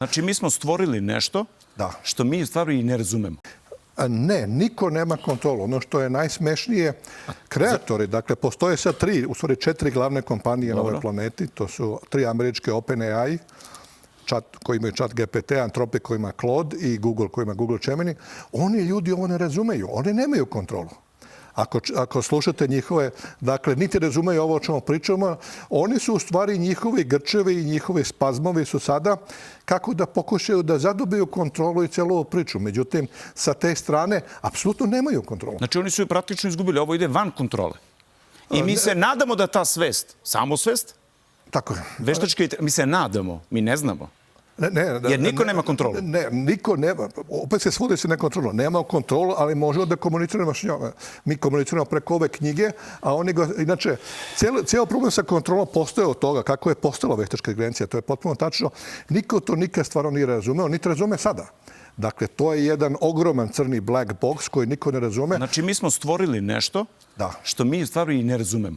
Znači, mi smo stvorili nešto što mi stvarno i ne razumemo. Ne, niko nema kontrolu. Ono što je najsmešnije, kreatori, dakle, postoje sad četiri glavne kompanije na ovoj planeti. To su 3 američke OpenAI, koji imaju chat GPT, Anthropic koji ima Claude i Google koji ima Google Gemini. Oni ljudi ovo ne razumeju. Oni nemaju kontrolu. Ako slušate njihove, dakle, niti razumeju ovo o čemu pričamo, oni su u stvari njihovi grčevi i njihovi spazmovi su sada kako da pokušaju da zadobiju kontrolu i celu ovu priču. Međutim, sa te strane, apsolutno nemaju kontrolu. Znači, oni su je praktično izgubili. Ovo ide van kontrole. I mi se nadamo da ta svest, samosvest, veštačka, mi se nadamo, mi ne znamo. Jer niko nema kontrolu. Ne, niko nema. Opet se svodi se na kontrolu. Nema kontrolu, ali možemo da komuniciramo s njom. Mi komuniciramo preko ove knjige, a oni ga... Inače, cijelo problem sa kontrolom postoje od toga kako je postala veštačka inteligencija. To je potpuno tačno. Niko to nikad stvarno nije razumeo, niti razume sada. Dakle, to je jedan ogroman crni black box koji niko ne razume. Znači, mi smo stvorili nešto što mi stvarno i ne razumemo.